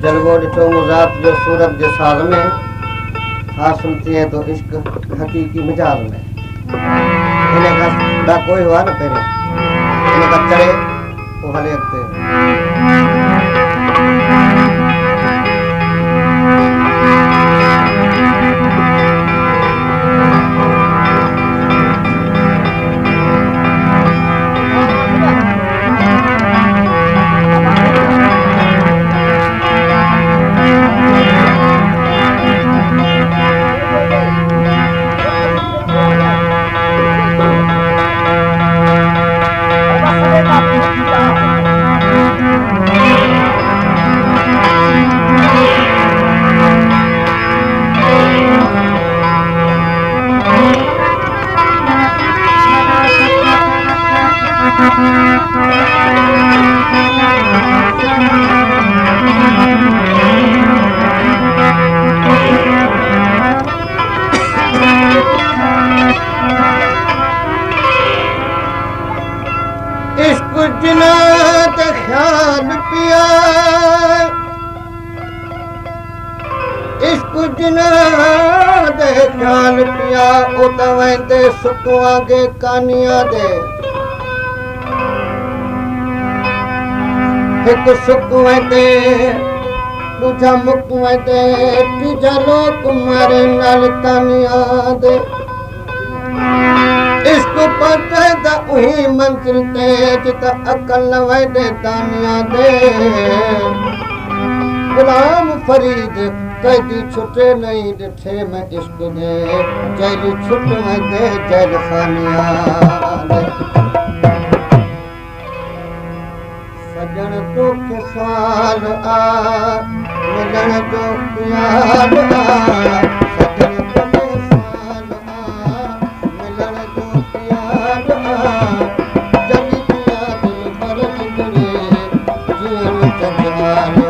जलवो ॾिठो मुज़ात जो सूरत जे साज़ में हासिल थिए थो इश्क हक़ीक़ी मिजाज़ में इन खां कोई हुआ न पहिरियों इन खां चढ़े पोइ हले अॻिते सुकुआंगे कानिया दे एक सुकुए दे दूजा मुकुए दे तीजा लोक मारे नाल तानिया दे इसको पता दा उही मंजिल ते जिता अकल वे दे तानिया दे गुलाम फरीद कैदी छुटे नहीं दिठे मैं इश्क दे जेल छुट में दे जेल खानिया दे सजन तो के साल आ मिलन जो प्यार आ सजन तो के साल आ मिलन जो प्यार आ जली पिया दिल पर गुजरे जीवन जंजाल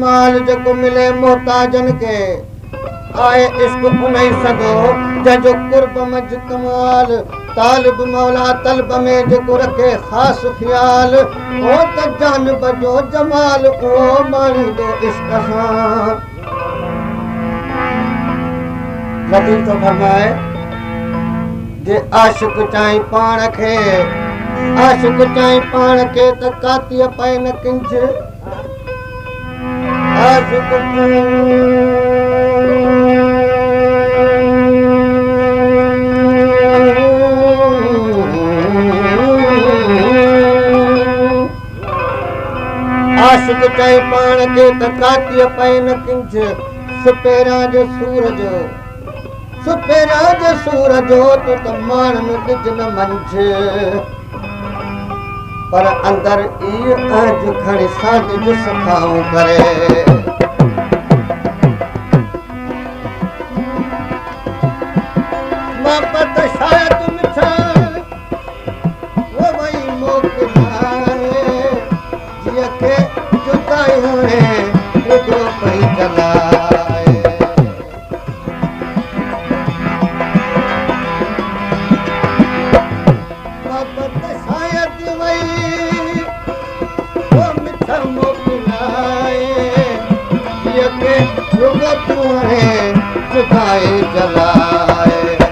माल जको मिले मोहताजन के आए इश्क उन्हीं सदो जजो कुर्ब मज कमाल तालिब मौला तलब में जको रखे खास ख्याल ओ त जान बजो जमाल ओ मानी दो इश्क हां लतीफ तो फरमाए जे आशिक चाहे पाण खे आशिक चाहे पाण खे त कातीअ पए न किंज आशिक आशिक चाहे पाण खे त कातीअ पए न किंज सुपेरा जो सूरज तू त मान में ॾिज न मंझ पर अंदर ई आज खणी साथ जो सखाऊं करे मोहब्बत शायद मिठा वो वही मोकिलाए जिया के जुदाई होए रुगो पई जलाए मोहब्बत शायद वही वो मिठा मोकिलाए जिया के रुगो तुहे जुदाई जलाए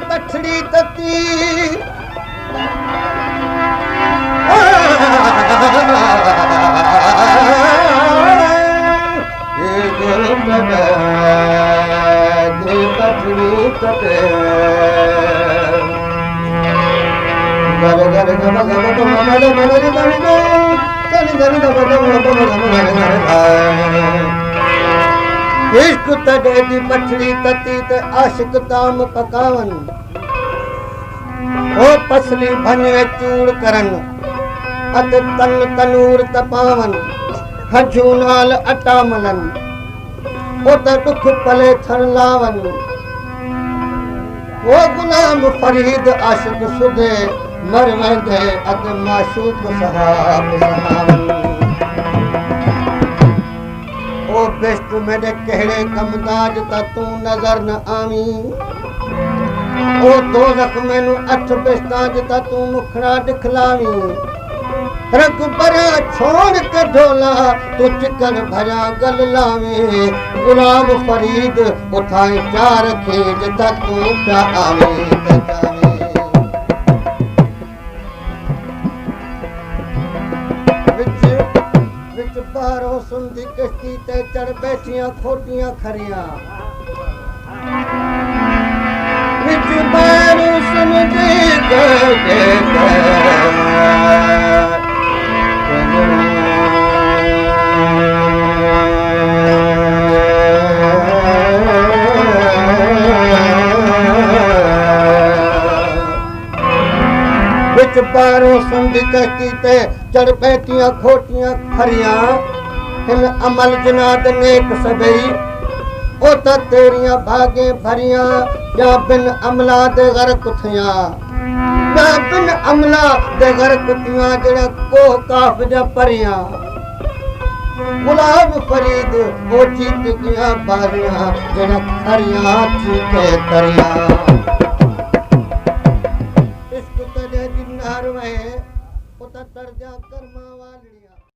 बछड़ी तती इश्क तडे दी बछड़ी तती ते आशिक ताम पकावन ओ पसली भने चूड़ करन अत तन तनूर तपावन हजू नाल अटा मलन ओ त दुख पले थन लावन ओ गुलाम फरीद आशिक सुधे मर वेंदे अत माशूक सहाब सहावन ओ बेस्ट मेरे कहड़े कमदाज ता तू नजर न आवी ओ दोज़ख मैनू अठ बेस्ताज ता तू मुखड़ा दिखलावी रग भरिया छोड़ के ढोला तू चिकन भरिया गल लावी गुलाम फरीद उठाए चार खेज ता तू प्या आवी बारों सुंदी कश्ती ते चढ़ बैठियां खोटियां खरियां विच बारों सुंदी विच बारों सुंदी कश्ती ते चढ़ बैठियां खोटियां खरियां हिन अमल जनाद नेक सबई ओ त तेरियां भागे भरियां या बिन अमला दे गर्क थियां या बिन अमला दे गर्क थियां जड़ा को काफ जा परियां गुलाम फरीद ओ चीत किया बारियां जड़ा खरियां चीते तरियां इश्क तड़े दिन हर वे ओ त तर जा कर्मा वालिया